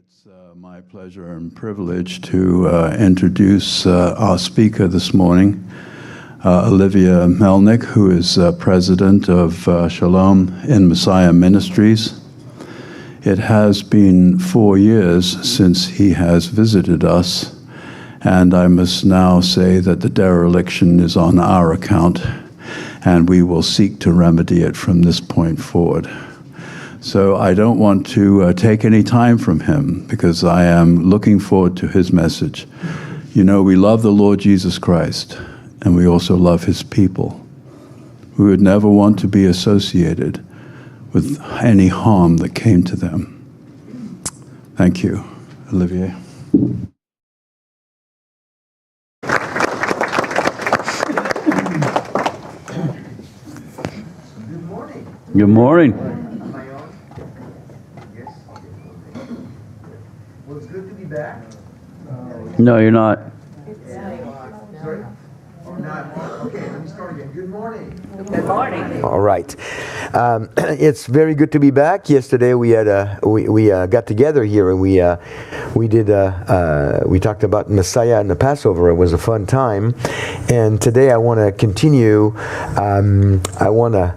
It's my pleasure and privilege to introduce our speaker this morning, Olivier Melnick, who is president of Shalom in Messiah Ministries. It has been 4 years since he has visited us, and I must now say that the dereliction is on our account, and we will seek to remedy it from this point forward. So I don't want to take any time from him, because I am looking forward to his message. You know, we love the Lord Jesus Christ, and we also love his people. We would never want to be associated with any harm that came to them. Thank you, Olivier. Good morning. Good morning. Am I on? Yes. Well, it's good to be back. No, you're not. Sorry? Or not? Okay, let me start again. Good morning. Good morning. All right. It's very good to be back. Yesterday we had we got together here and we talked about Messiah and the Passover. It was a fun time. And today I want to continue. I want to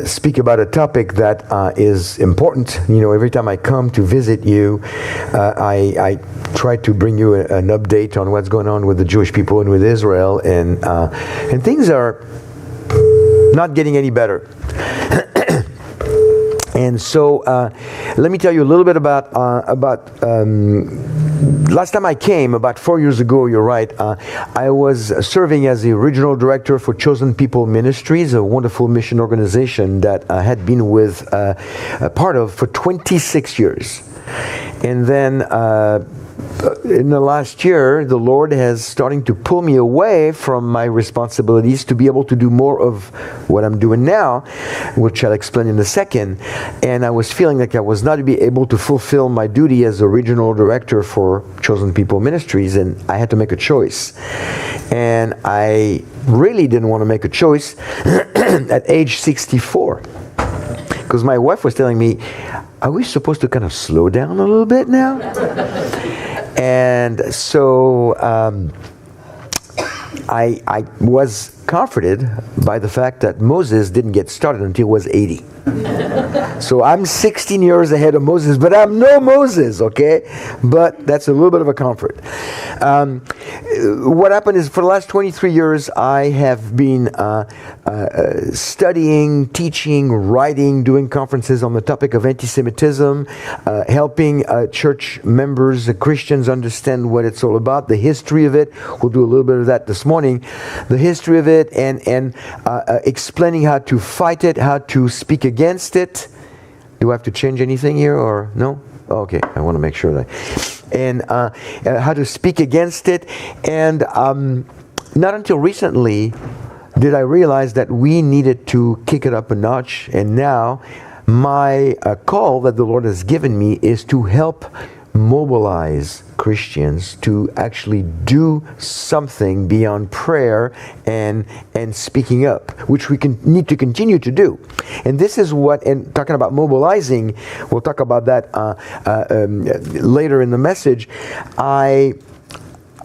speak about a topic that is important. You know, every time I come to visit you, I try to bring you an update on what's going on with the Jewish people and with Israel, and things are not getting any better. And so let me tell you a little bit about last time I came, about 4 years ago, you're right, I was serving as the regional director for Chosen People Ministries, a wonderful mission organization that I had been with, a part of for 26 years. And then in the last year, the Lord has starting to pull me away from my responsibilities to be able to do more of what I'm doing now, which I'll explain in a second. And I was feeling like I was not be able to fulfill my duty as a regional director for Chosen People Ministries, and I had to make a choice. And I really didn't want to make a choice at age 64. Because my wife was telling me, are we supposed to kind of slow down a little bit now? And so I was comforted by the fact that Moses didn't get started until he was 80. So I'm 16 years ahead of Moses, but I'm no Moses, okay? But that's a little bit of a comfort. What happened is, for the last 23 years, I have been studying, teaching, writing, doing conferences on the topic of anti-Semitism, helping church members, Christians, understand what it's all about, the history of it. We'll do a little bit of that this morning. The history of it, and explaining how to fight it, how to speak against it. Do I have to change anything here or no? Okay, I want to make sure that. And how to speak against it. And not until recently did I realize that we needed to kick it up a notch. And now my call that the Lord has given me is to help mobilize Christians to actually do something beyond prayer and speaking up, which we need to continue to do. And this is what, and talking about mobilizing, we'll talk about that later in the message. I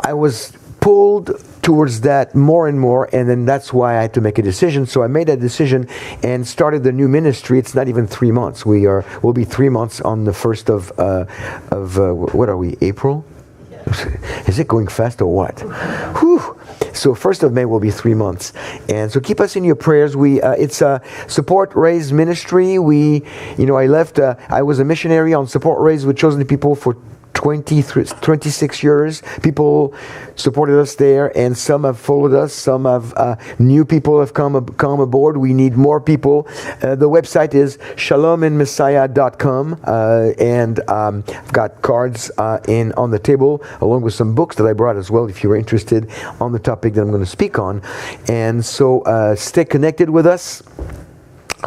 was pulled towards that more and more, and then that's why I had to make a decision. So I made a decision and started the new ministry. It's not even 3 months. We'll be 3 months on the 1st of what are we, April? Is it going fast or what? Whew. So 1st of May will be 3 months. And so keep us in your prayers. It's a support raise ministry. I was a missionary on support raise with Chosen People for 26 years. People supported us there, and some have followed us. Some have new people have come aboard. We need more people. The website is shalominmessiah.com, and I've got cards on the table, along with some books that I brought as well, if you're interested on the topic that I'm going to speak on. And so stay connected with us.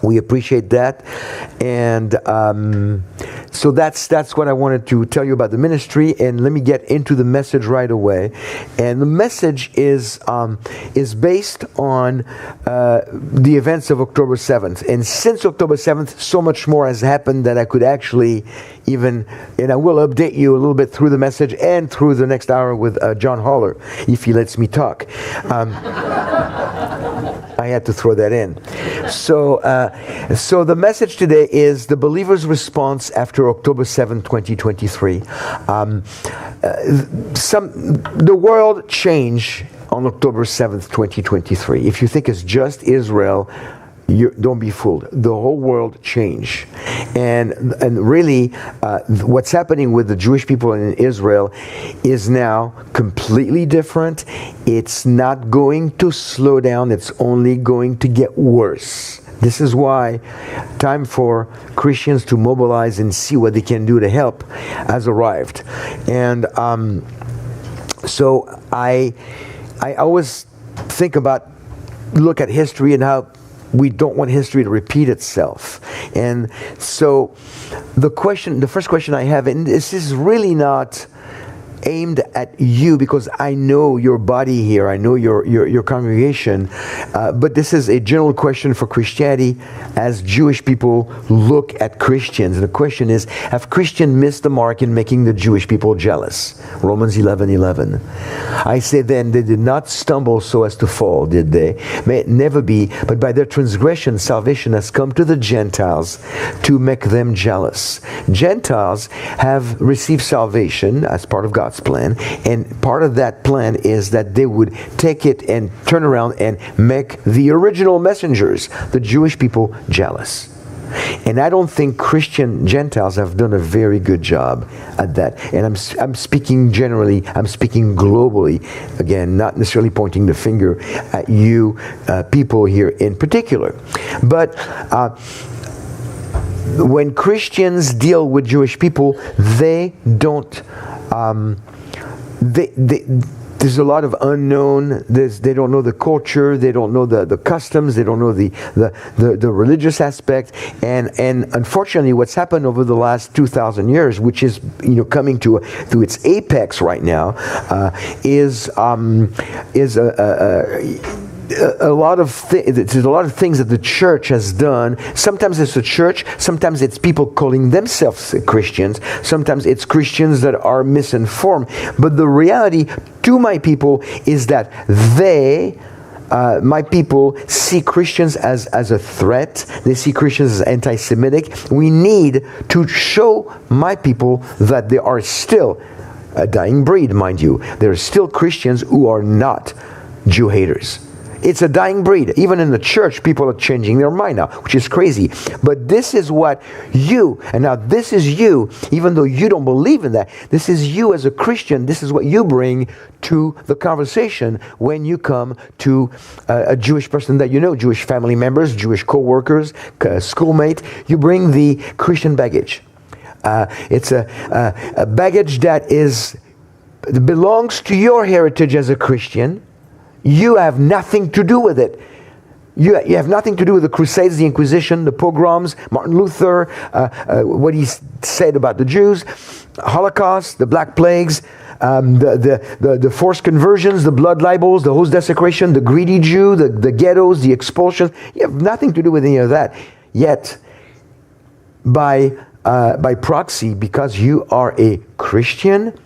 We appreciate that. And So that's what I wanted to tell you about the ministry, and let me get into the message right away. And the message is based on the events of October 7th. And since October 7th, so much more has happened that I could actually and I will update you a little bit through the message and through the next hour with John Haller, if he lets me talk. I had to throw that in. So the message today is the believer's response after October 7, 2023. The world changed on October 7th, 2023. If you think it's just Israel, don't be fooled. The whole world changed. And really, what's happening with the Jewish people in Israel is now completely different. It's not going to slow down. It's only going to get worse. This is why time for Christians to mobilize and see what they can do to help has arrived. And so I always look at history and how we don't want history to repeat itself. And so the first question I have, and this is really not aimed at you because I know your body here, I know your congregation, but this is a general question for Christianity as Jewish people look at Christians. And the question is, have Christians missed the mark in making the Jewish people jealous? Romans 11:11. I say then, they did not stumble so as to fall, did they? May it never be, but by their transgression salvation has come to the Gentiles to make them jealous. Gentiles have received salvation as part of God's plan, and part of that plan is that they would take it and turn around and make the original messengers, the Jewish people, jealous. And I don't think Christian Gentiles have done a very good job at that. And I'm speaking generally, I'm speaking globally, again, not necessarily pointing the finger at you people here in particular. But when Christians deal with Jewish people, they don't there's a lot of unknown. They don't know the culture. They don't know the customs. They don't know the religious aspect. And unfortunately, what's happened over the last 2,000 years, which is coming to its apex right now, is a lot of things that the church has done. Sometimes it's the church, sometimes it's people calling themselves Christians, sometimes it's Christians that are misinformed. But the reality to my people is that my people see Christians as a threat. They see Christians as anti-Semitic. We need to show my people that they are still a dying breed, mind you. There are still Christians who are not Jew haters. It's a dying breed. Even in the church, people are changing their mind now, which is crazy. But this is what this is you, even though you don't believe in that, this is you as a Christian, this is what you bring to the conversation when you come to a Jewish person that you know, Jewish family members, Jewish co-workers, schoolmate. You bring the Christian baggage. It's a baggage that belongs to your heritage as a Christian. You have nothing to do with it. You have nothing to do with the Crusades, the Inquisition, the pogroms, Martin Luther, what he said about the Jews, Holocaust, the Black Plagues, the forced conversions, the blood libels, the host desecration, the greedy Jew, the ghettos, the expulsion. You have nothing to do with any of that. Yet, by proxy, because you are a Christian,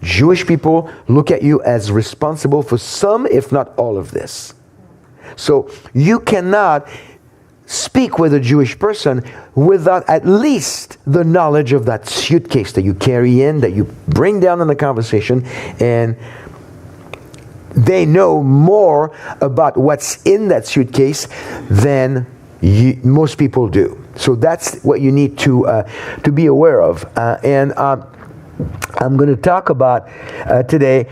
Jewish people look at you as responsible for some, if not all of this. So you cannot speak with a Jewish person without at least the knowledge of that suitcase that you carry in, that you bring down in the conversation, and they know more about what's in that suitcase than most people do. So that's what you need to be aware of. I'm going to talk about today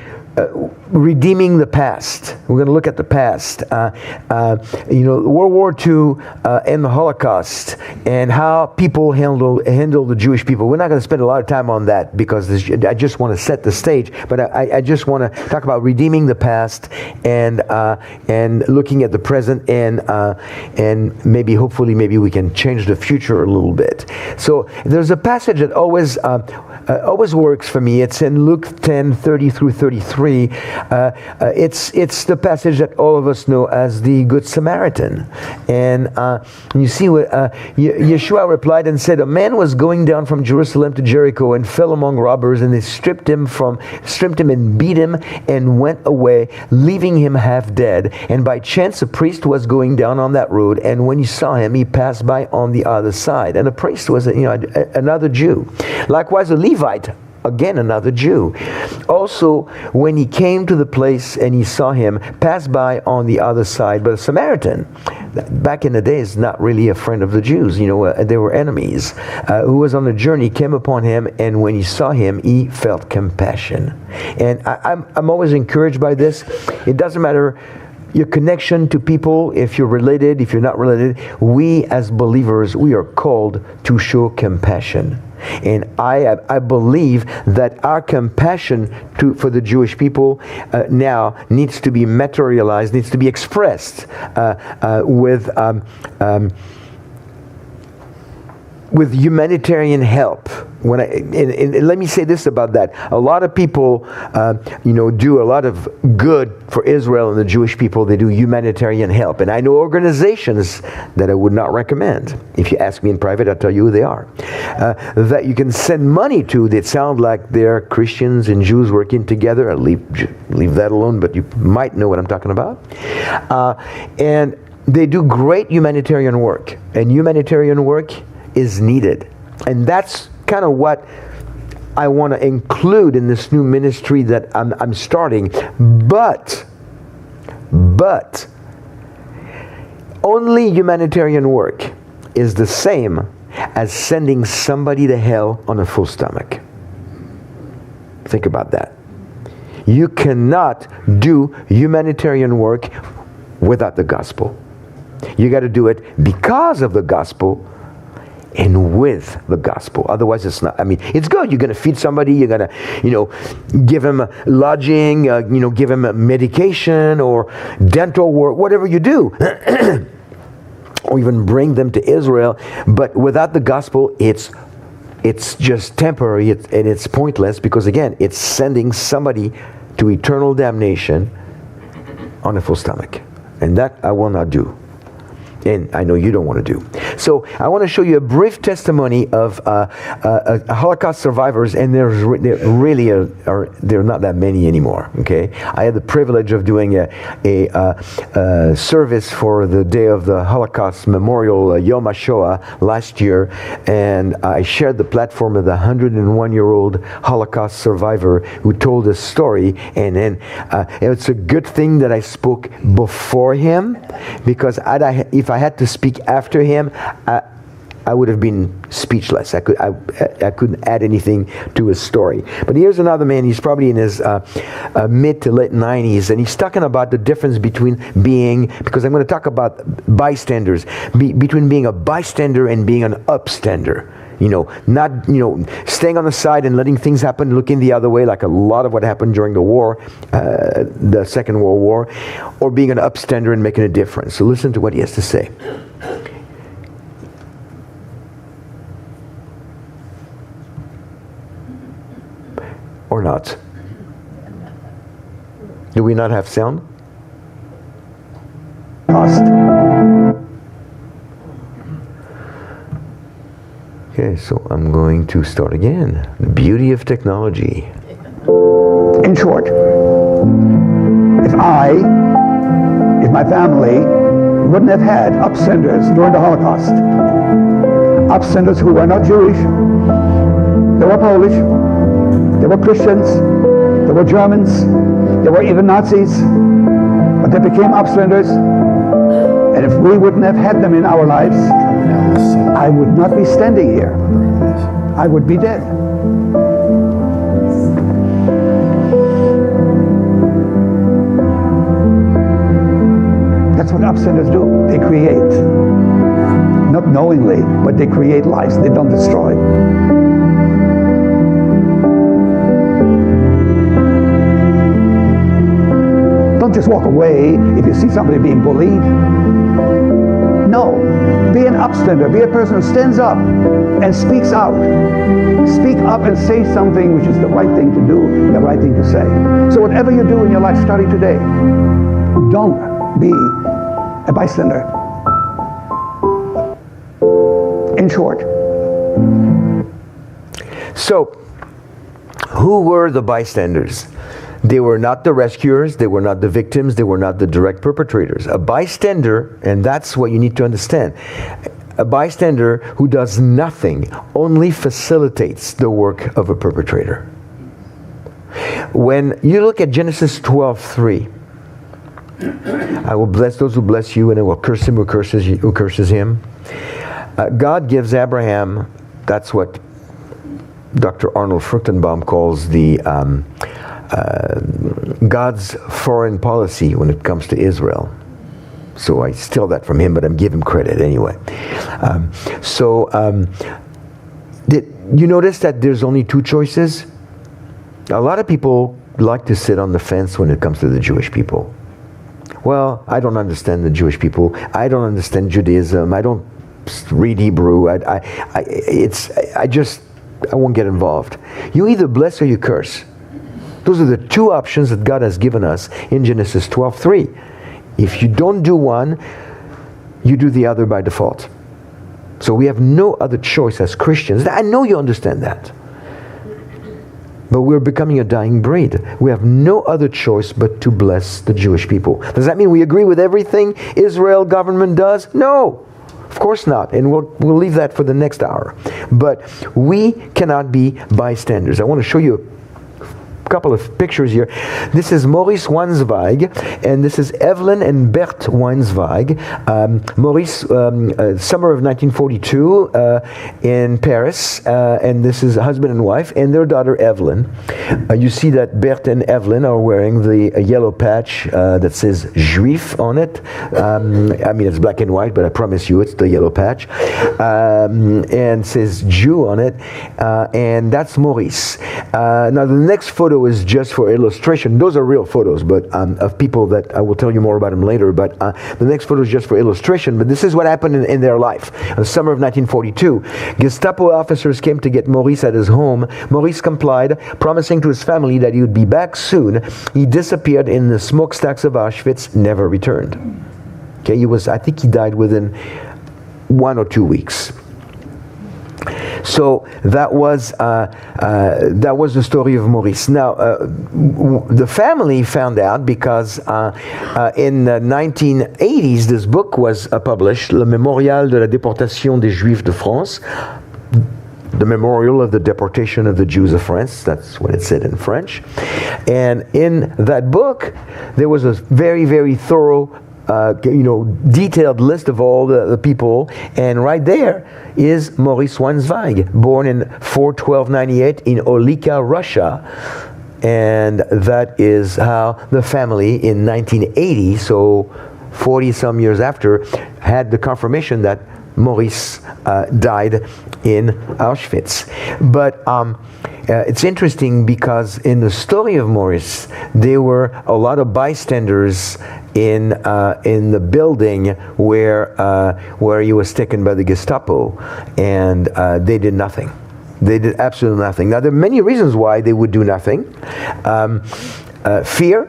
redeeming the past. We're going to look at the past. World War II and the Holocaust, and how people handle the Jewish people. We're not going to spend a lot of time on that because I just want to set the stage. But I just want to talk about redeeming the past and looking at the present, and maybe, hopefully, we can change the future a little bit. So there's a passage that always works for me. It's in Luke 10:30 through 33. It's the passage that all of us know as the Good Samaritan. And you see what Yeshua replied and said, a man was going down from Jerusalem to Jericho and fell among robbers, and they stripped him and beat him and went away, leaving him half dead. And by chance a priest was going down on that road, and when he saw him, he passed by on the other side. And the priest was another Jew. Likewise a Levite, again another Jew, also when he came to the place and he saw him, passed by on the other side. But a Samaritan, back in the days, not really a friend of the Jews, they were enemies, who was on a journey, came upon him, and when he saw him, he felt compassion. And I'm always encouraged by this. It doesn't matter your connection to people, if you're related, if you're not related, we as believers, we are called to show compassion. And I believe that our compassion for the Jewish people now needs to be materialized, needs to be expressed with humanitarian help. And let me say this about that. A lot of people, do a lot of good for Israel and the Jewish people. They do humanitarian help. And I know organizations that I would not recommend. If you ask me in private, I'll tell you who they are. That you can send money to that sound like they're Christians and Jews working together. I'll leave that alone, but you might know what I'm talking about. And they do great humanitarian work. And humanitarian work is needed. And that's kind of what I want to include in this new ministry that I'm starting. But only humanitarian work is the same as sending somebody to hell on a full stomach. Think about that. You cannot do humanitarian work without the gospel. You got to do it because of the gospel and with the gospel. Otherwise, it's not. It's good. You're going to feed somebody. You're going to, give them lodging. Give them medication or dental work, whatever you do, or even bring them to Israel. But without the gospel, it's just temporary and it's pointless, because again, it's sending somebody to eternal damnation on a full stomach, and that I will not do. And I know you don't want to do. So I want to show you a brief testimony of Holocaust survivors, and there are not that many anymore. Okay, I had the privilege of doing a service for the day of the Holocaust Memorial, Yom HaShoah, last year, and I shared the platform with a 101-year-old Holocaust survivor who told a story, and then it's a good thing that I spoke before him, because if I had to speak after him, I would have been speechless. I couldn't add anything to his story. But here's another man. He's probably in his mid to late 90s, and he's talking about the difference between because I'm going to talk about bystanders, between being a bystander and being an upstander. Not staying on the side and letting things happen, looking the other way, like a lot of what happened during the war, the Second World War, or being an upstander and making a difference. So listen to what he has to say. Or not. Do we not have sound? Okay, so I'm going to start again. The beauty of technology. In short, if my family wouldn't have had upstanders during the Holocaust, upstanders who were not Jewish, they were Polish, they were Christians, they were Germans, they were even Nazis, but they became upstanders, and if we wouldn't have had them in our lives, I would not be standing here. I would be dead. That's what upstanders do. They create. Not knowingly, but they create lives. They don't destroy. Don't just walk away if you see somebody being bullied. No. Be an upstander. Be a person who stands up and speaks out. Speak up and say something which is the right thing to do, the right thing to say. So whatever you do in your life, starting today, don't be a bystander. In short. So, who were the bystanders? They were not the rescuers, they were not the victims, they were not the direct perpetrators. A bystander, and that's what you need to understand, a bystander who does nothing only facilitates the work of a perpetrator. When you look at Genesis 12:3, I will bless those who bless you, and I will curse him who curses him. God gives Abraham, that's what Dr. Arnold Fruchtenbaum calls the God's foreign policy when it comes to Israel. So I steal that from him, but I'm giving him credit anyway. Did you notice that there's only two choices? A lot of people like to sit on the fence when it comes to the Jewish people. Well, I don't understand the Jewish people. I don't understand Judaism. I don't read Hebrew. I won't get involved. You either bless or you curse. Those are the two options that God has given us in Genesis 12:3. If you don't do one, you do the other by default. So we have no other choice as Christians. I know you understand that. But we're becoming a dying breed. We have no other choice but to bless the Jewish people. Does that mean we agree with everything Israel government does? No. Of course not, and we'll leave that for the next hour. But we cannot be bystanders. I want to show you a couple of pictures here. This is Maurice Weinzweig, and this is Evelyn and Bert Weinzweig. Maurice, summer of 1942 in Paris, and this is a husband and wife, and their daughter Evelyn. You see that Bert and Evelyn are wearing the yellow patch that says Juif on it. I mean, it's black and white, but I promise you it's the yellow patch. And says Jew on it, and that's Maurice. Now the next photo is just for illustration. Those are real photos, but of people that I will tell you more about them later. But the next photo is just for illustration. But this is what happened in their life. In the summer of 1942, Gestapo officers came to get Maurice at his home. Maurice complied, promising to his family that he would be back soon. He disappeared in the smokestacks of Auschwitz, never returned. Okay, I think he died within 1 or 2 weeks. So that was the story of Maurice. Now, the family found out because in the 1980s, this book was published, Le Mémorial de la déportation des Juifs de France, the memorial of the deportation of the Jews of France. That's what it said in French. And in that book, there was a very, very thorough detailed list of all the people, and right there is Maurice Weinzweig, born in 4/12/98 in Olika, Russia, and that is how the family in 1980, so 40 some years after, had the confirmation that Maurice died in Auschwitz. But it's interesting because in the story of Maurice, there were a lot of bystanders in the building where he was taken by the Gestapo, and they did nothing. They did absolutely nothing. Now, there are many reasons why they would do nothing. Fear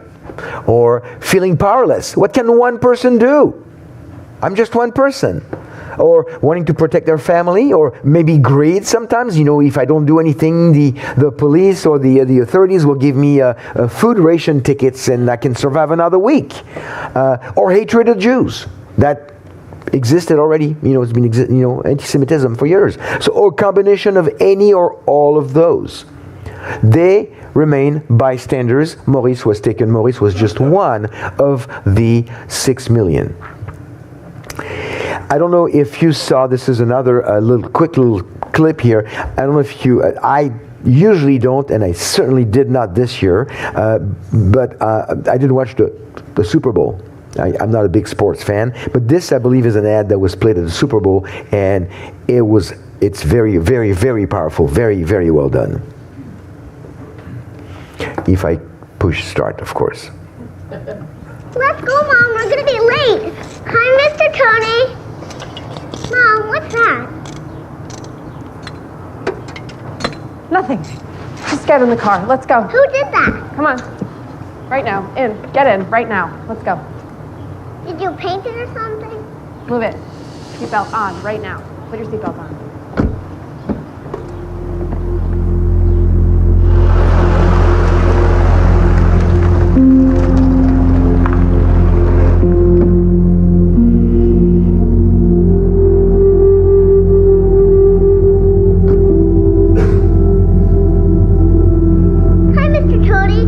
or feeling powerless. What can one person do? I'm just one person. Or wanting to protect their family, or maybe greed sometimes. If I don't do anything, the police or the authorities will give me food ration tickets and I can survive another week. Or hatred of Jews. That existed already. It's been anti-Semitism for years. So, or combination of any or all of those. They remain bystanders. Maurice was taken. Maurice was just one of the 6 million. I don't know if you saw, this is another quick little clip here. I don't know if I usually don't, and I certainly did not this year, but I did watch the Super Bowl. I'm not a big sports fan, but this, I believe, is an ad that was played at the Super Bowl, and it's very, very, very powerful, very, very well done. If I push start, of course. Let's go, Mom. We're gonna be late. Hi, Mr. Tony. Mom, what's that? Nothing. Just get in the car. Let's go. Who did that? Come on. Right now. In. Get in. Right now. Let's go. Did you paint it or something? Move it. Seatbelt on. Right now. Put your seatbelt on. Hi, Mr. Tony.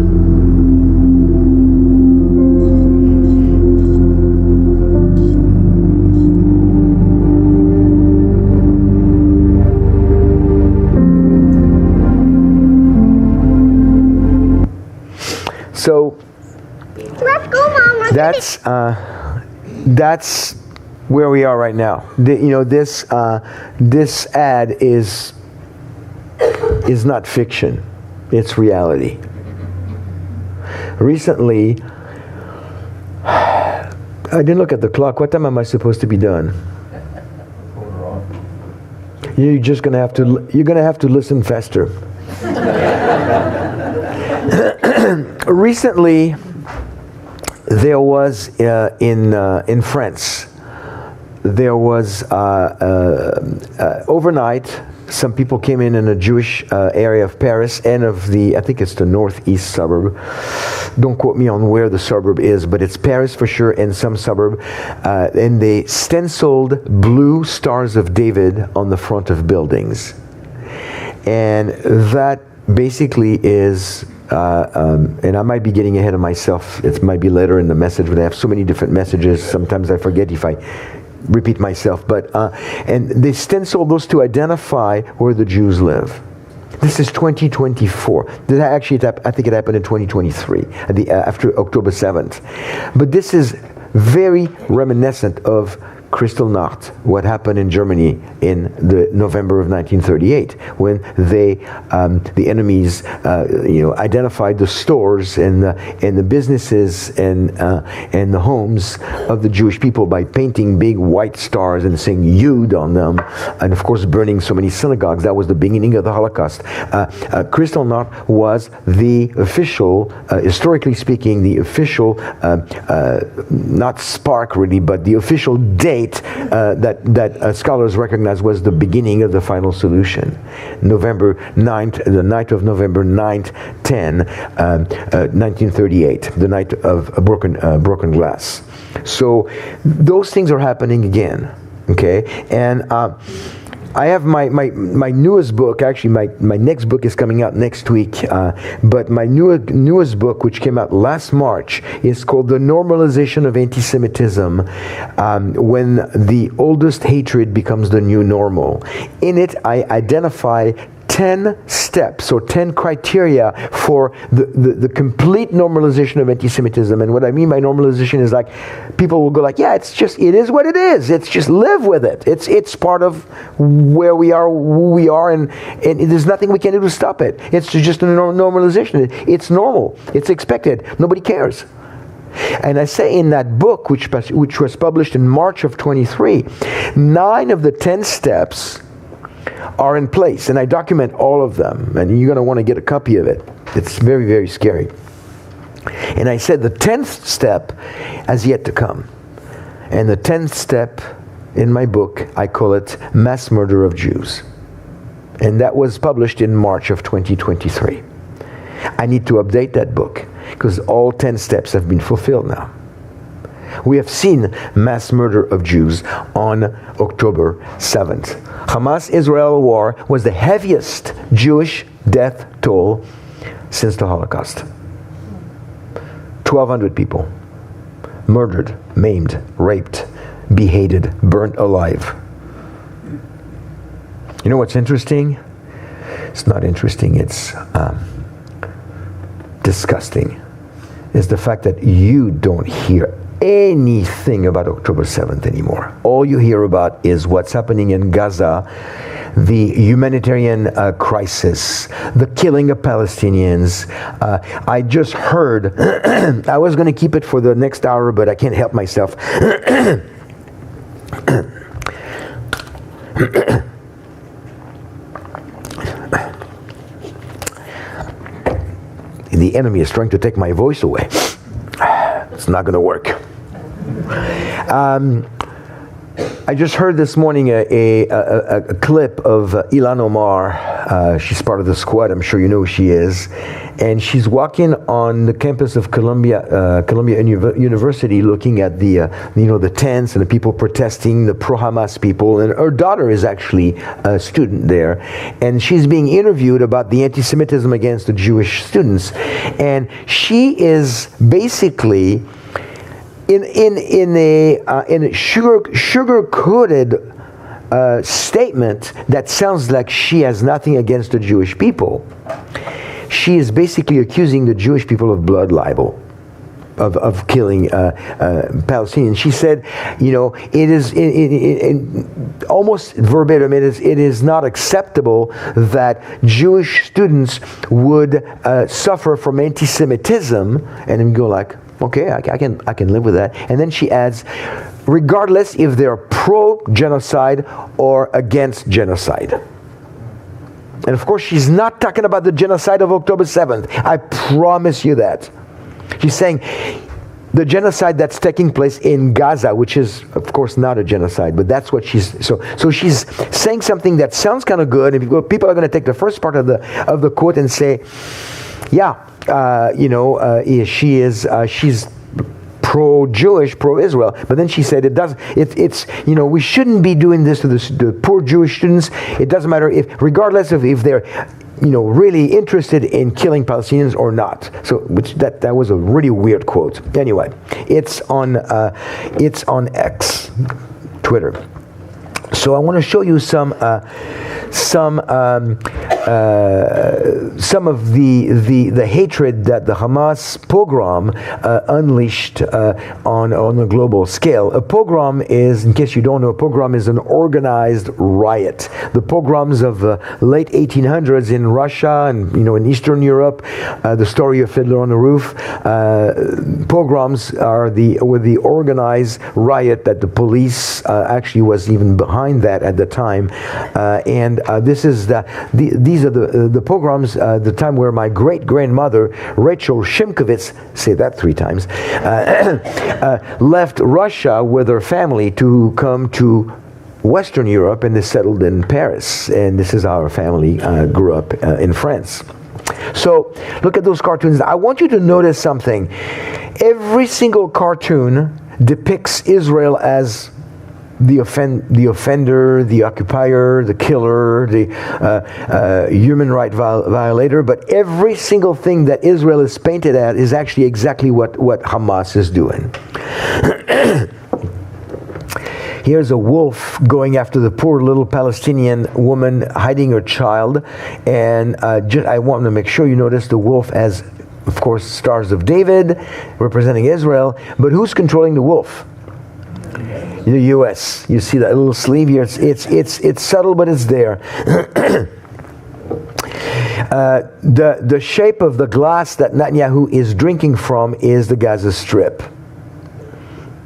So Let's go, Mom. We're that's where we are right now. This ad is not fiction; it's reality. Recently, I didn't look at the clock. What time am I supposed to be done? You're gonna have to listen faster. Recently, there was in France. There was overnight. Some people came in a Jewish area of Paris and of I think it's the northeast suburb. Don't quote me on where the suburb is, but it's Paris for sure and some suburb. And they stenciled blue stars of David on the front of buildings. And that basically is, and I might be getting ahead of myself. It might be later in the message, but I have so many different messages. Sometimes I forget if I repeat myself. But and they stenciled those to identify where the Jews live. This is 2024. I think it happened in 2023, after October 7th. But this is very reminiscent of Kristallnacht, what happened in Germany in the November of 1938, when the enemies, identified the stores and the businesses and the homes of the Jewish people by painting big white stars and saying Yud on them, and of course burning so many synagogues. That was the beginning of the Holocaust. Kristallnacht was the official, historically speaking, the official, not spark really, but the official date that scholars recognize was the beginning of the final solution. November 9th, the night of November 9th, 1938, the night of broken glass. So those things are happening again, okay? And I have my newest book, actually my next book is coming out next week, but my newest book, which came out last March, is called The Normalization of Anti-Semitism, when the oldest hatred becomes the new normal. In it, I identify 10 steps or 10 criteria for the complete normalization of anti-Semitism. And what I mean by normalization is like, people will go like, yeah, it is what it is. It's just live with it. It's part of where we are, who we are, and there's nothing we can do to stop it. It's just a normalization. It's normal. It's expected. Nobody cares. And I say in that book, which was published in March of 23, 9 of the 10 steps are in place, and I document all of them, and you're going to want to get a copy of it. It's very, very scary. And I said the 10th step has yet to come. And the 10th step in my book, I call it Mass Murder of Jews. And that was published in March of 2023. I need to update that book because all 10 steps have been fulfilled now. We have seen mass murder of Jews on October 7th. Hamas-Israel war was the heaviest Jewish death toll since the Holocaust. 1,200 people murdered, maimed, raped, beheaded, burnt alive. You know what's interesting? It's not interesting, it's disgusting. Is the fact that you don't hear anything about October 7th anymore. All you hear about is what's happening in Gaza, the humanitarian crisis, the killing of Palestinians. I just heard, I was going to keep it for the next hour, but I can't help myself. The enemy is trying to take my voice away. It's not going to work. I just heard this morning a clip of Ilan Omar. She's part of the squad. I'm sure you know who she is. And she's walking on the campus of Columbia University, looking at the tents and the people protesting, the pro-Hamas people. And her daughter is actually a student there, and she's being interviewed about the anti-Semitism against the Jewish students. And she is basically in a sugar-coated statement that sounds like she has nothing against the Jewish people. She is basically accusing the Jewish people of blood libel, of killing Palestinians. She said, it is almost verbatim. It is not acceptable that Jewish students would suffer from anti-Semitism, and then go like, okay, I can live with that. And then she adds, regardless if they're pro-genocide or against genocide. And of course, she's not talking about the genocide of October 7th. I promise you that. She's saying the genocide that's taking place in Gaza, which is, of course, not a genocide, but that's what she's... So she's saying something that sounds kind of good, and people are going to take the first part of the quote and say, yeah, she's pro-Jewish, pro-Israel. But then she said we shouldn't be doing this to the poor Jewish students. It doesn't matter regardless of if they're, really interested in killing Palestinians or not. So, that was a really weird quote. Anyway, it's on X, Twitter. So I want to show you some of the hatred that the Hamas pogrom unleashed on a global scale. A pogrom is, in case you don't know, a pogrom is an organized riot. The pogroms of the late 1800s in Russia and in Eastern Europe, the story of Fiddler on the Roof. Pogroms were the organized riot that the police actually was even behind that at the time, and these are the pogroms, the time where my great-grandmother Rachel Shimkovitz, say that 3 times, left Russia with her family to come to Western Europe, and they settled in Paris, and this is how our family grew up in France. So look at those cartoons. I want you to notice something. Every single cartoon depicts Israel as the offender, the occupier, the killer, the human right violator, but every single thing that Israel is painted at is actually exactly what Hamas is doing. Here's a wolf going after the poor little Palestinian woman hiding her child, and I want to make sure you notice the wolf has, of course, Stars of David representing Israel, but who's controlling the wolf? The U.S. You see that little sleeve here? It's subtle, but it's there. The shape of the glass that Netanyahu is drinking from is the Gaza Strip.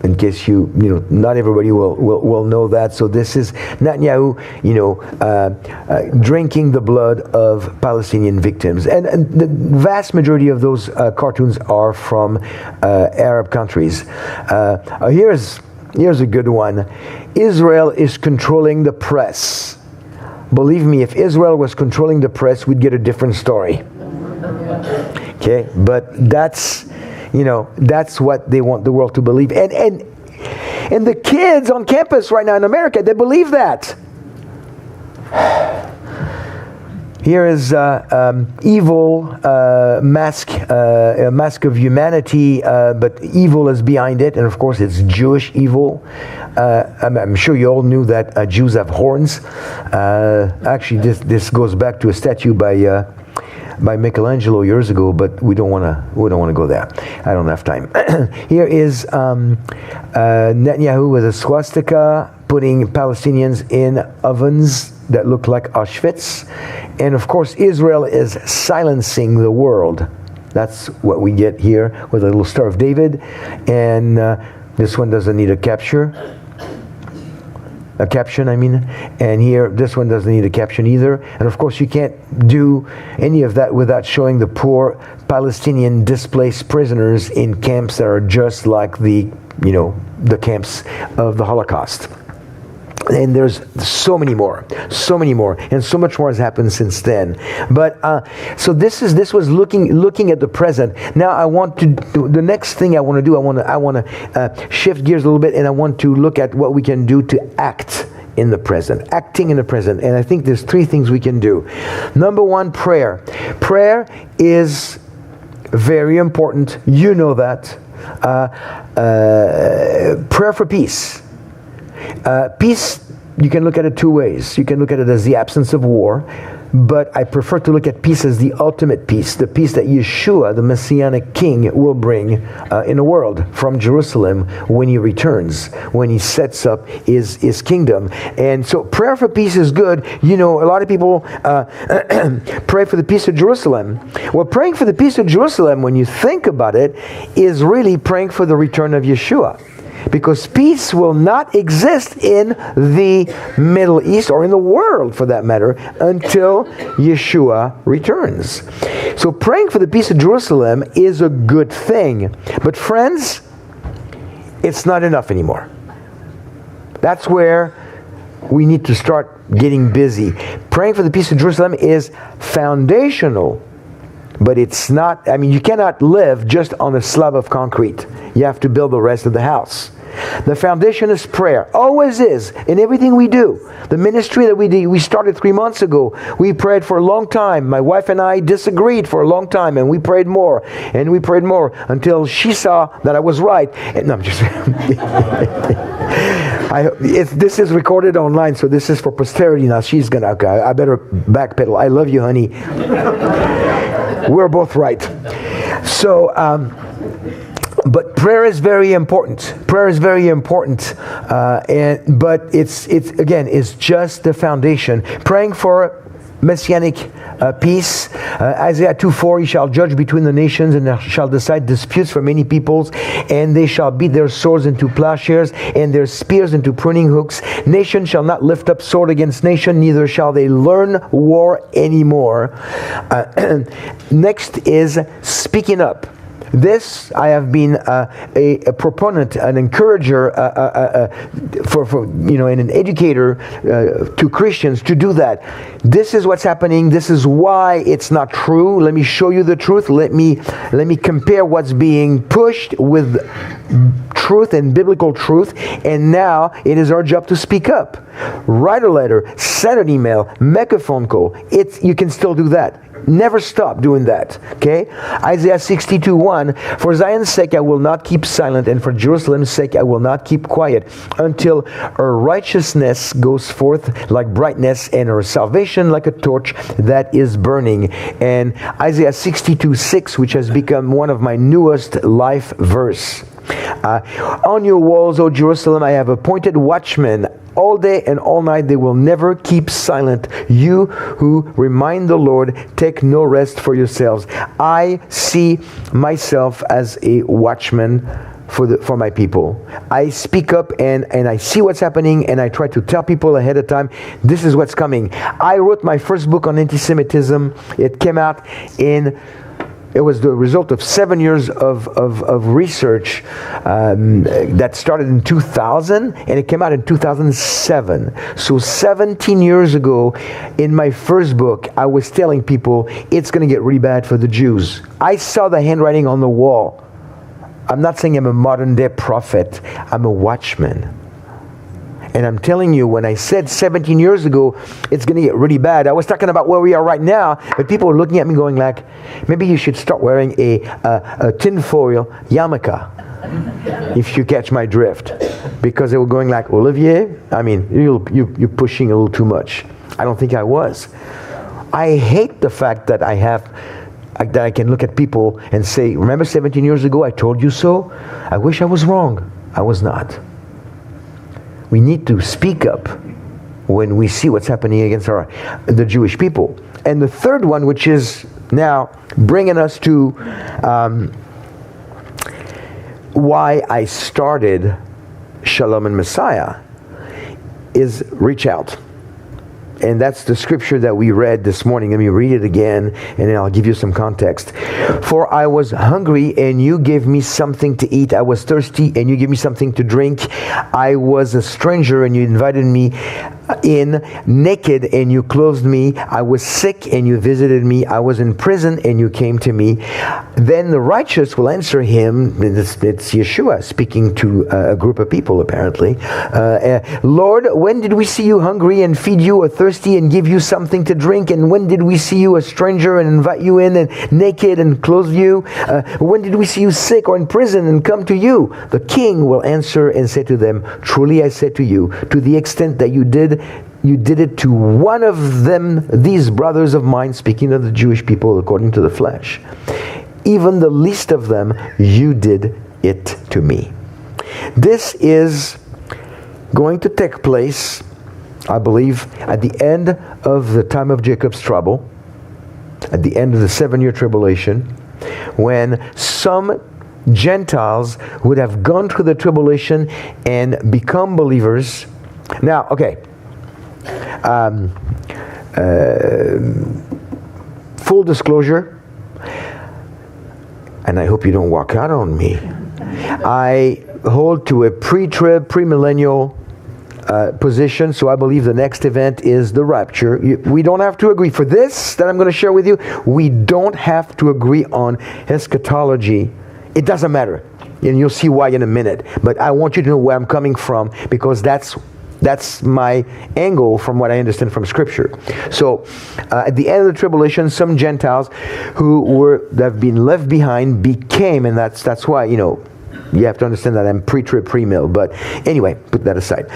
In case not everybody will know that. So this is Netanyahu, drinking the blood of Palestinian victims, and the vast majority of those cartoons are from Arab countries. Here's a good one. Israel is controlling the press. Believe me, if Israel was controlling the press, we'd get a different story. Okay, but that's what they want the world to believe. And the kids on campus right now in America, they believe that. Here is evil, a mask of humanity, but evil is behind it, and of course it's Jewish evil. I'm sure you all knew that Jews have horns. Actually, this goes back to a statue by by Michelangelo years ago, but we don't want to go there. I don't have time. Here is Netanyahu with a swastika putting Palestinians in ovens that look like Auschwitz. And of course, Israel is silencing the world. That's what we get here with a little Star of David. And this one doesn't need a caption, I mean. And here, this one doesn't need a caption either. And of course, you can't do any of that without showing the poor Palestinian displaced prisoners in camps that are just like the camps of the Holocaust. And there's so many more, and so much more has happened since then. But so this was looking at the present. Now I want to do the next thing I want to do. I want to shift gears a little bit, and I want to look at what we can do to act in the present, acting in the present. And I think there's 3 things we can do. Number 1, prayer. Prayer is very important. You know that. Prayer for peace. Peace, you can look at it 2 ways. You can look at it as the absence of war, but I prefer to look at peace as the ultimate peace, the peace that Yeshua, the Messianic King, will bring in the world from Jerusalem when he returns, when he sets up his kingdom. And so prayer for peace is good. A lot of people pray for the peace of Jerusalem. Well, praying for the peace of Jerusalem, when you think about it, is really praying for the return of Yeshua. Because peace will not exist in the Middle East or in the world, for that matter, until Yeshua returns. So praying for the peace of Jerusalem is a good thing. But friends, it's not enough anymore. That's where we need to start getting busy. Praying for the peace of Jerusalem is foundational. But it's not, you cannot live just on a slab of concrete. You have to build the rest of the house. The foundation is prayer. Always is. In everything we do. The ministry that we started 3 months ago. We prayed for a long time. My wife and I disagreed for a long time, and we prayed more. And we prayed more until she saw that I was right. And, no, I'm just this is recorded online, so this is for posterity now. She's gonna, okay, I better backpedal. I love you, honey. We're both right. So, but prayer is very important. Prayer is very important, but it's just the foundation. Praying for Messianic peace. Isaiah 2:4, he shall judge between the nations and shall decide disputes for many peoples, and they shall beat their swords into plowshares and their spears into pruning hooks. Nation shall not lift up sword against nation, neither shall they learn war anymore. Next is speaking up. This, I have been a proponent, an encourager and an educator to Christians to do that. This is what's happening. This is why it's not true. Let me show you the truth. Let me compare what's being pushed with truth and biblical truth. And now it is our job to speak up. Write a letter, send an email, make a phone call. You can still do that. Never stop doing that. Okay? Isaiah 62:1, for Zion's sake I will not keep silent, and for Jerusalem's sake I will not keep quiet, until her righteousness goes forth like brightness, and her salvation like a torch that is burning. And Isaiah 62:6, which has become one of my newest life verse. On your walls, O Jerusalem, I have appointed watchmen. All day and all night they will never keep silent. You who remind the Lord, take no rest for yourselves. I see myself as a watchman for my people. I speak up and I see what's happening, and I try to tell people ahead of time, this is what's coming. I wrote my first book on anti-Semitism. It came out it was the result of 7 years of research that started in 2000, and it came out in 2007. So 17 years ago, in my first book, I was telling people it's going to get really bad for the Jews. I saw the handwriting on the wall. I'm not saying I'm a modern day prophet. I'm a watchman. And I'm telling you, when I said 17 years ago, it's going to get really bad, I was talking about where we are right now, but people were looking at me going like, maybe you should start wearing a tinfoil yarmulke, if you catch my drift. Because they were going like, Olivier, you're pushing a little too much. I don't think I was. I hate the fact that that I can look at people and say, remember 17 years ago I told you so? I wish I was wrong. I was not. We need to speak up when we see what's happening against the Jewish people. And the third one, which is now bringing us to why I started Shalom and Messiah, is reach out. And that's the scripture that we read this morning. Let me read it again, and then I'll give you some context. For I was hungry, and you gave me something to eat. I was thirsty, and you gave me something to drink. I was a stranger, and you invited me in. Naked, and you clothed me. I was sick, and you visited me. I was in prison, and you came to me. Then the righteous will answer him. It's Yeshua speaking to a group of people, apparently. Lord, when did we see you hungry and feed you, or thirsty and give you something to drink? And when did we see you a stranger and invite you in, and naked and clothe you? When did we see you sick or in prison and come to you? The king will answer and say to them, truly I say to you, to the extent that you did it to one of them, these brothers of mine, speaking of the Jewish people according to the flesh, even the least of them, you did it to me. This is going to take place, I believe, at the end of the time of Jacob's trouble, at the end of the 7-year tribulation, when some Gentiles would have gone through the tribulation and become believers. Now, okay, full disclosure, and I hope you don't walk out on me, I hold to a pre-trib, premillennial position, so I believe the next event is the rapture. We don't have to agree. For this that I'm going to share with you, we don't have to agree on eschatology. It doesn't matter, and you'll see why in a minute. But I want you to know where I'm coming from, because that's my angle from what I understand from Scripture. So, at the end of the tribulation, some Gentiles that have been left behind became, and that's why, you have to understand that I'm pre-trib, pre-mill. But anyway, put that aside.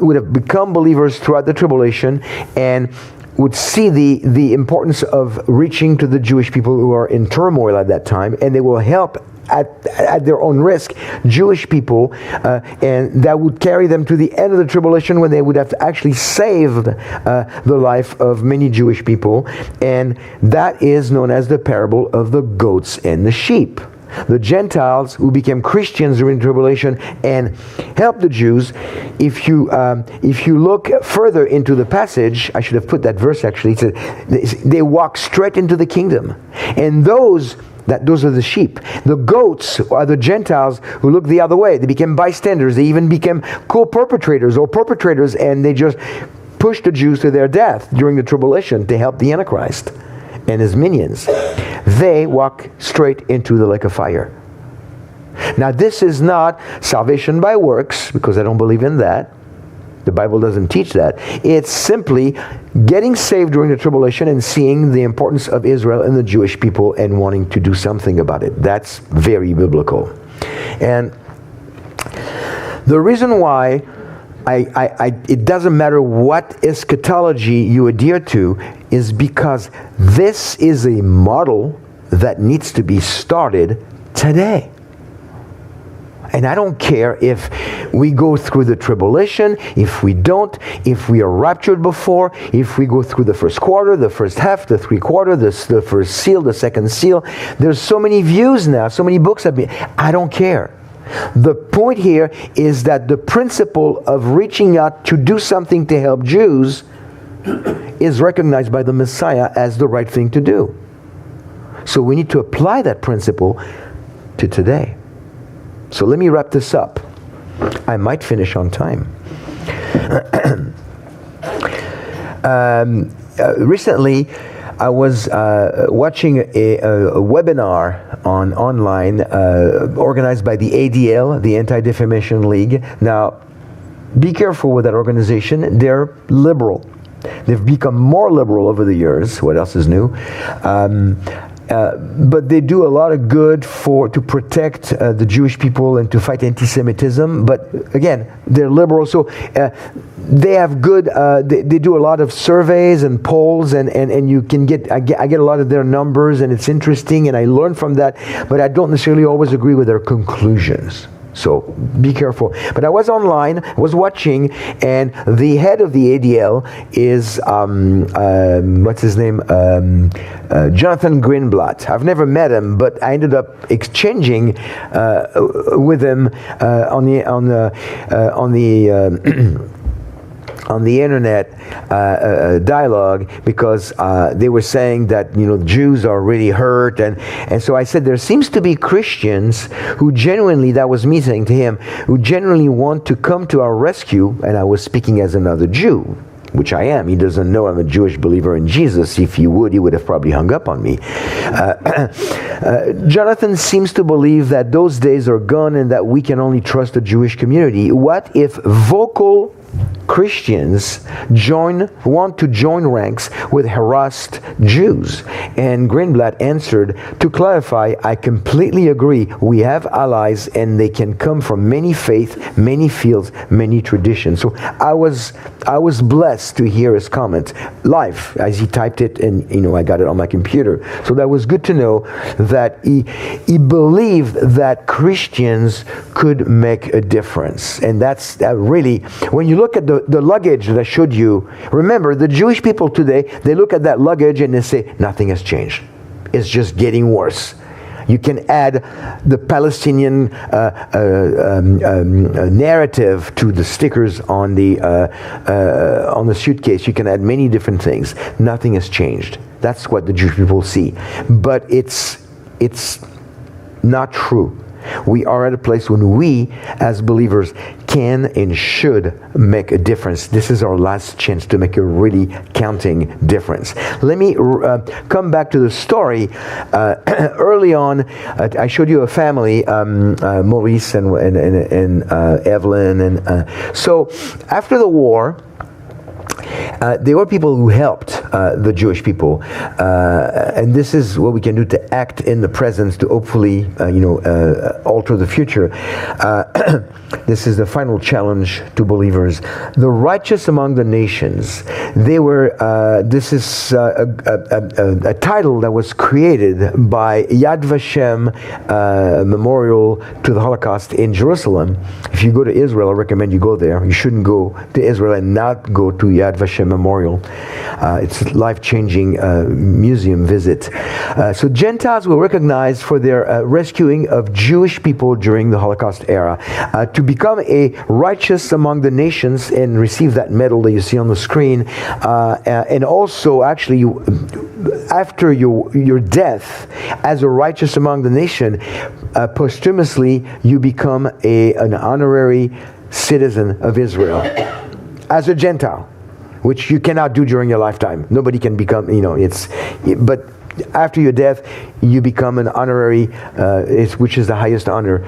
Would have become believers throughout the tribulation and would see the importance of reaching to the Jewish people who are in turmoil at that time, and they will help at their own risk Jewish people, and that would carry them to the end of the tribulation, when they would have actually saved the life of many Jewish people. And that is known as the parable of the goats and the sheep. The Gentiles who became Christians during the tribulation and helped the Jews. If you look further into the passage, I should have put that verse actually. It said they walk straight into the kingdom, and those are the sheep. The goats are the Gentiles who look the other way. They became bystanders. They even became co-perpetrators or perpetrators, and they just pushed the Jews to their death during the tribulation to help the Antichrist and his minions. They walk straight into the lake of fire. Now, this is not salvation by works, because I don't believe in that. The Bible doesn't teach that. It's simply getting saved during the tribulation and seeing the importance of Israel and the Jewish people and wanting to do something about it. That's very biblical. And the reason why it doesn't matter what eschatology you adhere to is because this is a model that needs to be started today. And I don't care if we go through the tribulation, if we don't, if we are raptured before, if we go through the first quarter, the first half, the 3/4, the first seal, the second seal. There's so many views now, so many books have been. I don't care. The point here is that the principle of reaching out to do something to help Jews is recognized by the Messiah as the right thing to do. So we need to apply that principle to today. So let me wrap this up. I might finish on time. Recently, I was watching a webinar online organized by the ADL, the Anti-Defamation League. Now, be careful with that organization. They're liberal. They've become more liberal over the years. What else is new? but they do a lot of good to protect the Jewish people and to fight anti-Semitism. But again, they're liberal, so they have good. They do a lot of surveys and polls, and you can get. I get a lot of their numbers, and it's interesting, and I learn from that. But I don't necessarily always agree with their conclusions. So be careful. But I was online, was watching, and the head of the ADL is, what's his name? Jonathan Greenblatt. I've never met him, but I ended up exchanging with him on the internet dialogue, because they were saying that Jews are really hurt, and so I said there seems to be Christians who genuinely, that was me saying to him, who genuinely want to come to our rescue, and I was speaking as another Jew, which I am. He doesn't know I'm a Jewish believer in Jesus. If he would have probably hung up on me. Jonathan seems to believe that those days are gone and that we can only trust the Jewish community. What if vocal Christians want to join ranks with harassed Jews? And Greenblatt answered, to clarify, I completely agree. We have allies, and they can come from many faiths, many fields, many traditions. So I was blessed to hear his comment live as he typed it, and I got it on my computer. So that was good to know that he believed that Christians could make a difference. And that's really, when you look at the luggage that I showed you, remember, the Jewish people today, they look at that luggage and they say, nothing has changed. It's just getting worse. You can add the Palestinian narrative to the stickers on the suitcase. You can add many different things. Nothing has changed. That's what the Jewish people see. But it's not true. We are at a place when we, as believers, can and should make a difference. This is our last chance to make a really counting difference. Let me come back to the story. Early on, I showed you a family, Maurice and Evelyn. And so after the war, there were people who helped the Jewish people, and this is what we can do to act in the present to hopefully, alter the future. This is the final challenge to believers. The righteous among the nations. They were. This is a title that was created by Yad Vashem Memorial to the Holocaust in Jerusalem. If you go to Israel, I recommend you go there. You shouldn't go to Israel and not go to Yad Vashem Memorial. It's a life-changing museum visit. So Gentiles were recognized for their rescuing of Jewish people during the Holocaust era. To become a righteous among the nations and receive that medal that you see on the screen, and also actually after your death as a righteous among the nation, posthumously you become an honorary citizen of Israel as a Gentile, which you cannot do during your lifetime. Nobody can become, but after your death, you become an honorary, which is the highest honor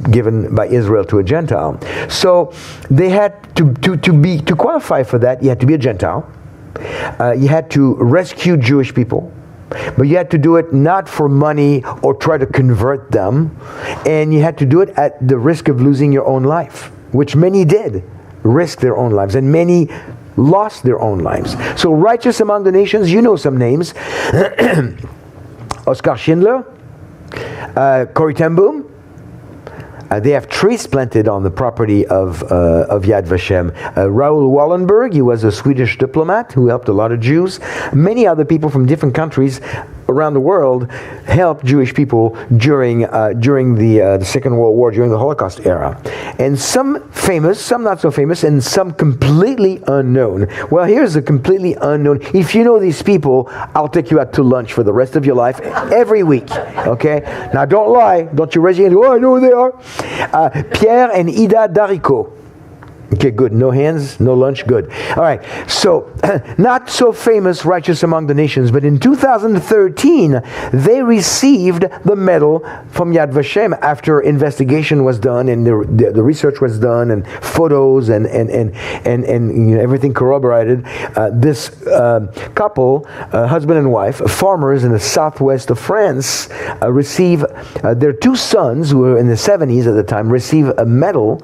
given by Israel to a Gentile. So they had to qualify for that. You had to be a Gentile. You had to rescue Jewish people. But you had to do it not for money or try to convert them. And you had to do it at the risk of losing your own life, which many did. Risk their own lives, and many lost their own lives. So righteous among the nations, you know some names. Oskar Schindler, Corrie ten Boom. They have trees planted on the property of Yad Vashem. Raoul Wallenberg, he was a Swedish diplomat who helped a lot of Jews. Many other people from different countries around the world helped Jewish people during the Second World War, during the Holocaust era. And some famous, some not so famous, and some completely unknown. Well, here's a completely unknown. If you know these people, I'll take you out to lunch for the rest of your life every week. Okay? Now don't lie. Don't you raise your hand. Oh, I know who they are. Pierre and Ida Darico. Okay, good. No hands, no lunch, good. All right, so not so famous Righteous Among the Nations, but in 2013, they received the medal from Yad Vashem after investigation was done and the research was done and photos and everything corroborated. This couple, husband and wife, farmers in the southwest of France, receive their two sons, who were in the 70s at the time, receive a medal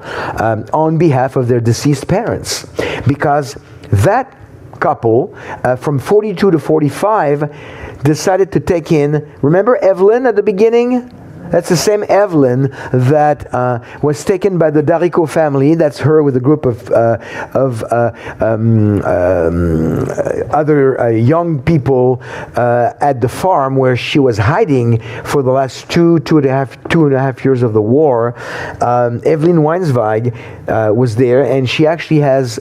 on behalf of their deceased parents, because that couple from 42 to 45 decided to take in, remember Evelyn at the beginning? That's the same Evelyn that was taken by the Daricot family. That's her with a group of other young people at the farm where she was hiding for the last two and a half years of the war. Evelyn Weinsweig was there, and she actually has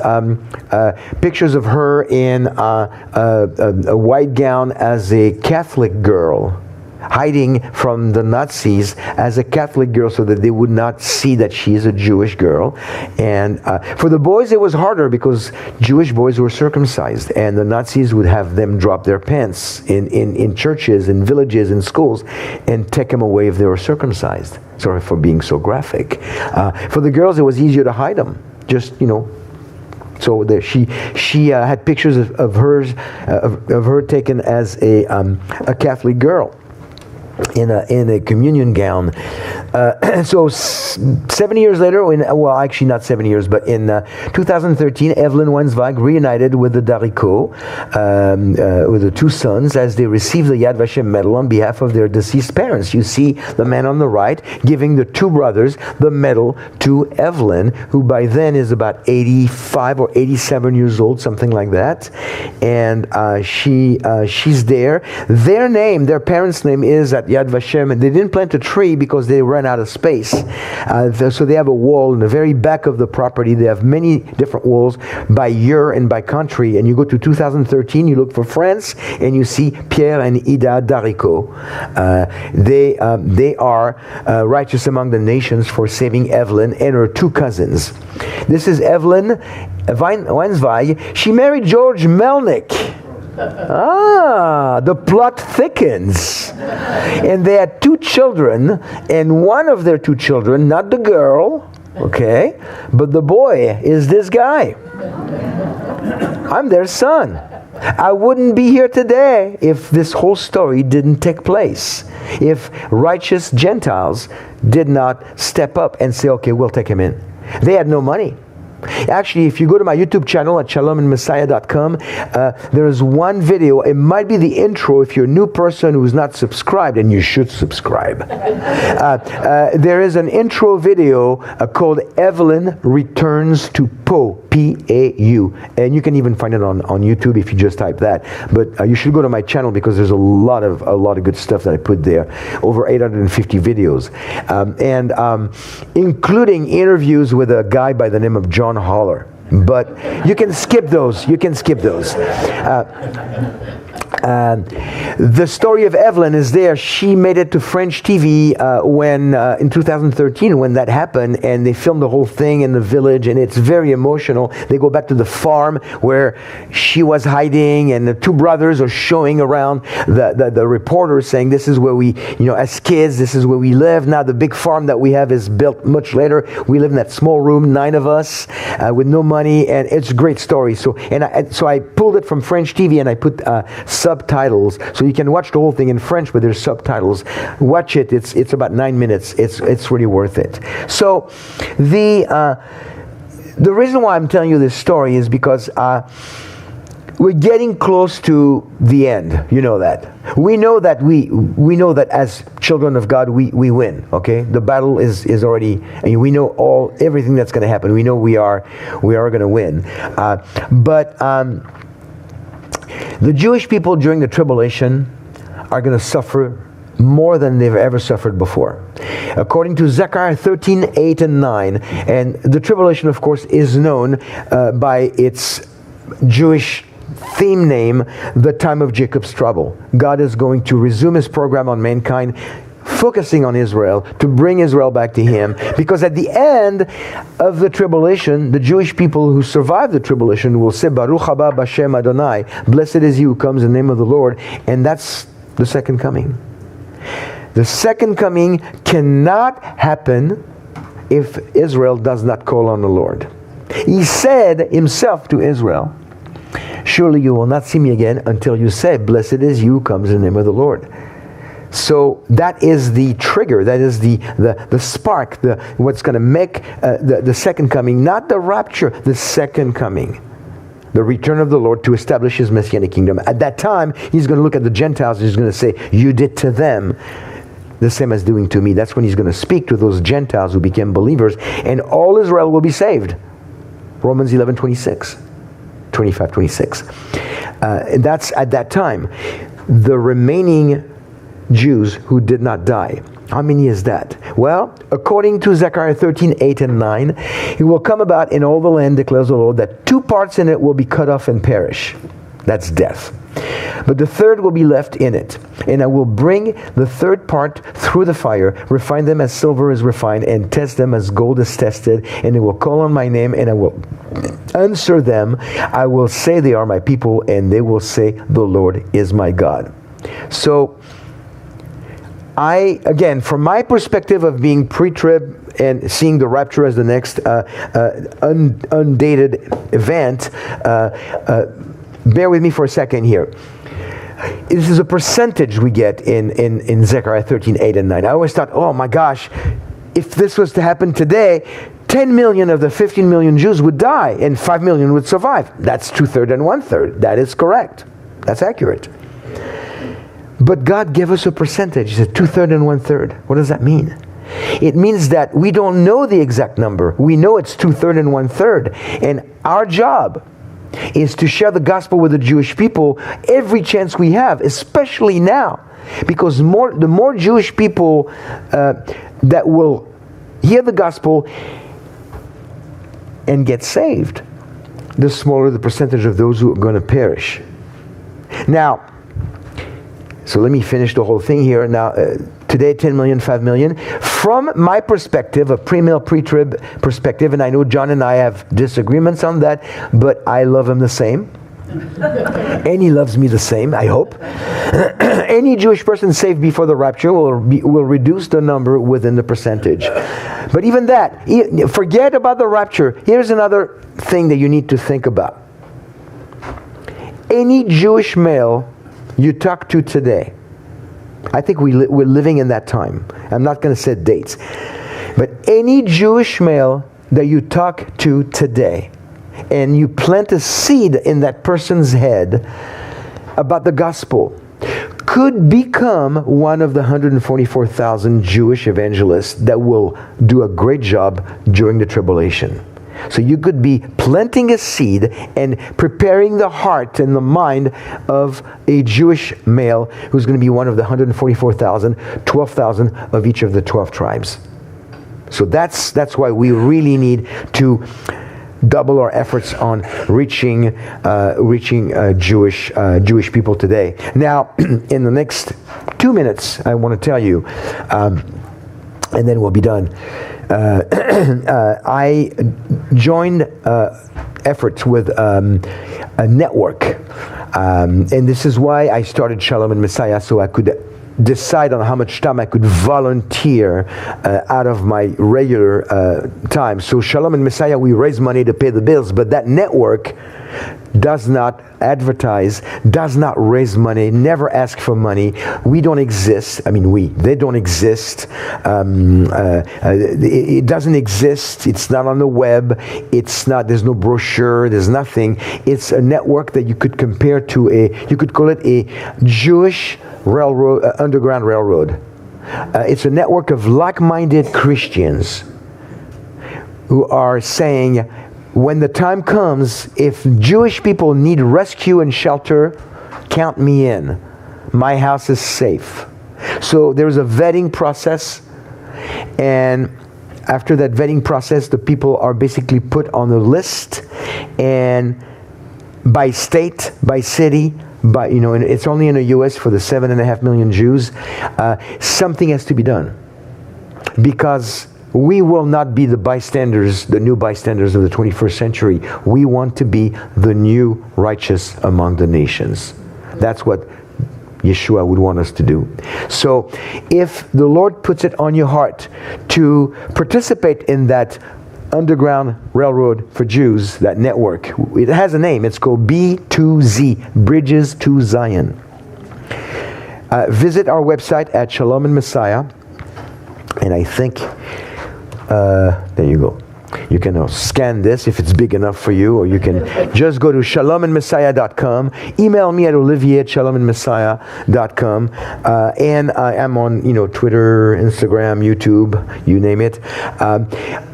pictures of her in a white gown as a Catholic girl, hiding from the Nazis as a Catholic girl so that they would not see that she is a Jewish girl. And for the boys, it was harder because Jewish boys were circumcised, and the Nazis would have them drop their pants in churches, in villages, in schools, and take them away if they were circumcised. Sorry for being so graphic. For the girls, it was easier to hide them. Just, so she had pictures of her taken as a Catholic girl in a communion gown. So 7 years later, well, actually not 7 years, but in 2013, Evelyn Weinsweig reunited with the Daricot, with the two sons, as they received the Yad Vashem medal on behalf of their deceased parents. You see the man on the right giving the two brothers the medal to Evelyn, who by then is about 85 or 87 years old, something like that. And she's there. Their parents' name is at Yad Vashem, and they didn't plant a tree because they ran out of space. So they have a wall in the very back of the property. They have many different walls by year and by country. And you go to 2013, you look for France, and you see Pierre and Ida Daricot. They are righteous among the nations for saving Evelyn and her two cousins. This is Evelyn Weinsweig. She married George Melnick. The plot thickens. And they had two children, and one of their two children, not the girl, okay, but the boy, is this guy. I'm their son. I wouldn't be here today if this whole story didn't take place. If righteous Gentiles did not step up and say, okay, we'll take him in. They had no money. Actually, if you go to my YouTube channel at shalomandmessiah.com, there is one video. It might be the intro if you're a new person who's not subscribed, and you should subscribe. There is an intro video called Evelyn Returns to Pau, P-A-U. And you can even find it on YouTube if you just type that. But you should go to my channel because there's a lot of good stuff that I put there. Over 850 videos. Including interviews with a guy by the name of John Holler. But you can skip those. The story of Evelyn is there. She made it to French TV when in 2013 when that happened, and they filmed the whole thing in the village, and it's very emotional. They go back to the farm where she was hiding, and the two brothers are showing around the reporters saying, this is where we, as kids, this is where we live. Now the big farm that we have is built much later. We live in that small room, 9 of us, with no money, and it's a great story. So I pulled it from French TV, and I put subtitles, so you can watch the whole thing in French, but there's subtitles. Watch it. It's about 9 minutes. It's really worth it. So the reason why I'm telling you this story is because we're getting close to the end. You know that. We know that we know that as children of God we win. Okay, the battle is already. We know everything that's going to happen. We know we are going to win. But the Jewish people during the tribulation are going to suffer more than they've ever suffered before. According to Zechariah 13, 8 and 9, and the tribulation, of course, is known by its Jewish theme name, the time of Jacob's trouble. God is going to resume his program on mankind focusing on Israel, to bring Israel back to him, because at the end of the tribulation, the Jewish people who survive the tribulation will say, Baruch haba b'Shem Adonai, blessed is he who comes in the name of the Lord, and that's the second coming. The second coming cannot happen if Israel does not call on the Lord. He said himself to Israel, surely you will not see me again until you say, blessed is he who comes in the name of the Lord. So that is the trigger, that is the spark, what's going to make the second coming, not the rapture, the second coming. The return of the Lord to establish his messianic kingdom. At that time, he's going to look at the Gentiles and he's going to say, you did to them the same as doing to me. That's when he's going to speak to those Gentiles who became believers, and all Israel will be saved. Romans 11:26. 25:26. And that's at that time. The remaining Jews who did not die. How many is that? Well, according to Zechariah 13:8 and 9, it will come about in all the land, declares the Lord, that 2 parts in it will be cut off and perish. That's death. But the third will be left in it. And I will bring the third part through the fire, refine them as silver is refined, and test them as gold is tested. And they will call on my name, and I will answer them. I will say they are my people, and they will say the Lord is my God. So, again, from my perspective of being pre-trib and seeing the rapture as the next undated event, bear with me for a second here. This is a percentage we get in Zechariah 13:8 and 9. I always thought, oh my gosh, if this was to happen today, 10 million of the 15 million Jews would die and 5 million would survive. That's 2/3 and 1/3. That is correct. That's accurate. But God gave us a percentage. He said 2/3 and 1/3. What does that mean? It means that we don't know the exact number. We know it's 2/3 and 1/3. And our job is to share the gospel with the Jewish people every chance we have, especially now. Because the more Jewish people that will hear the gospel and get saved, the smaller the percentage of those who are going to perish. Now, so let me finish the whole thing here. Now, today 10 million, 5 million. From my perspective, a pre-mill, pre-trib perspective, and I know John and I have disagreements on that, but I love him the same. And he loves me the same, I hope. Any Jewish person saved before the rapture will reduce the number within the percentage. But even that, forget about the rapture. Here's another thing that you need to think about. Any Jewish male you talk to today, I think we're living in that time. I'm not going to set dates. But any Jewish male that you talk to today, and you plant a seed in that person's head about the gospel, could become one of the 144,000 Jewish evangelists that will do a great job during the tribulation. So you could be planting a seed and preparing the heart and the mind of a Jewish male who's going to be one of the 144,000, 12,000 of each of the 12 tribes. So that's why we really need to double our efforts on reaching Jewish people today. Now, in the next 2 minutes, I want to tell you, and then we'll be done. I joined efforts with a network, and this is why I started Shalom and Messiah, so I could decide on how much time I could volunteer out of my regular time. So Shalom and Messiah, we raise money to pay the bills, but that network does not advertise, does not raise money, never ask for money. We don't exist. I mean, they don't exist. It doesn't exist. It's not on the web. There's no brochure. There's nothing. It's a network that you could compare to you could call it a Jewish railroad, underground railroad. It's a network of like-minded Christians who are saying, when the time comes, if Jewish people need rescue and shelter, count me in. My house is safe. So there's a vetting process, and after that vetting process, the people are basically put on a list, and by state, by city, But and it's only in the U.S. for the 7.5 million Jews. Something has to be done, because we will not be the bystanders, the new bystanders of the 21st century. We want to be the new righteous among the nations. That's what Yeshua would want us to do. So if the Lord puts it on your heart to participate in that Underground Railroad for Jews, that network, it has a name. It's called B2Z, Bridges to Zion. Visit our website at Shalom and Messiah, and I think there you go. You can scan this if it's big enough for you, or you can just go to shalomandmessiah.com. Email me at olivier@shalomandmessiah.com. And I am on Twitter, Instagram, YouTube, you name it.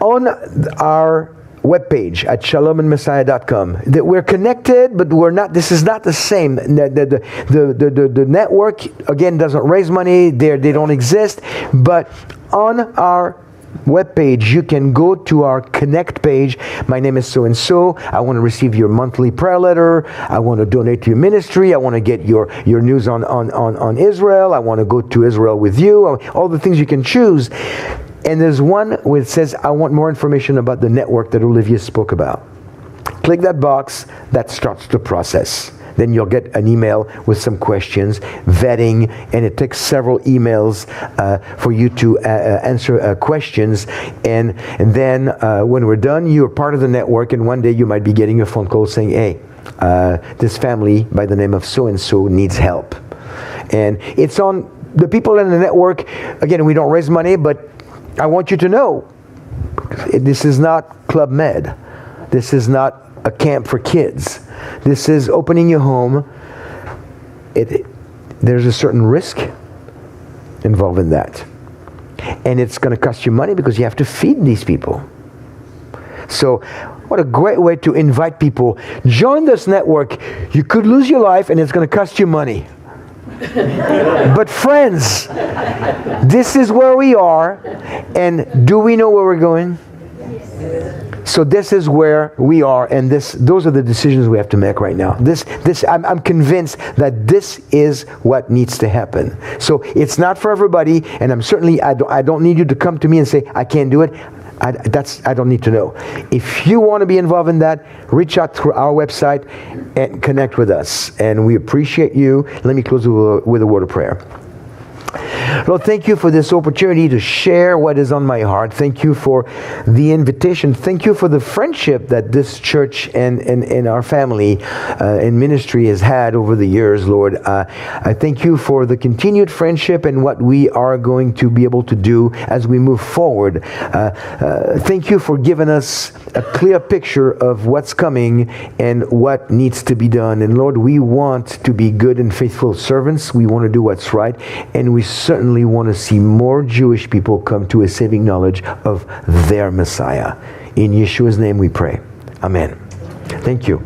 On our webpage at shalomandmessiah.com, that we're connected, but we're not. This is not the same. The network again doesn't raise money. They don't exist. But on our webpage, you can go to our connect page. My name is so and so. I want to receive your monthly prayer letter. I want to donate to your ministry. I want to get your news on Israel. I want to go to Israel with you. All the things you can choose. And there's one where it says, I want more information about the network that Olivier spoke about. Click that box. That starts the process. Then you'll get an email with some questions, vetting, and it takes several emails for you to answer questions. And then when we're done, you're part of the network, and one day you might be getting a phone call saying, hey, this family by the name of so-and-so needs help. And it's on the people in the network. Again, we don't raise money, but I want you to know, this is not Club Med. This is not a camp for kids. This is opening your home. There's a certain risk involved in that. And it's going to cost you money because you have to feed these people. So what a great way to invite people. Join this network. You could lose your life and it's going to cost you money. But friends, this is where we are. And do we know where we're going? So this is where we are, and those are the decisions we have to make right now. I'm convinced that this is what needs to happen. So it's not for everybody, and I don't need you to come to me and say, I can't do it. I don't need to know. If you want to be involved in that, reach out through our website and connect with us. And we appreciate you. Let me close with a word of prayer. Lord, thank you for this opportunity to share what is on my heart. Thank you for the invitation. Thank you for the friendship that this church and our family and ministry has had over the years, Lord. I thank you for the continued friendship and what we are going to be able to do as we move forward. Thank you for giving us a clear picture of what's coming and what needs to be done. And Lord, we want to be good and faithful servants. We want to do what's right. And we certainly want to see more Jewish people come to a saving knowledge of their Messiah. In Yeshua's name we pray. Amen. Thank you.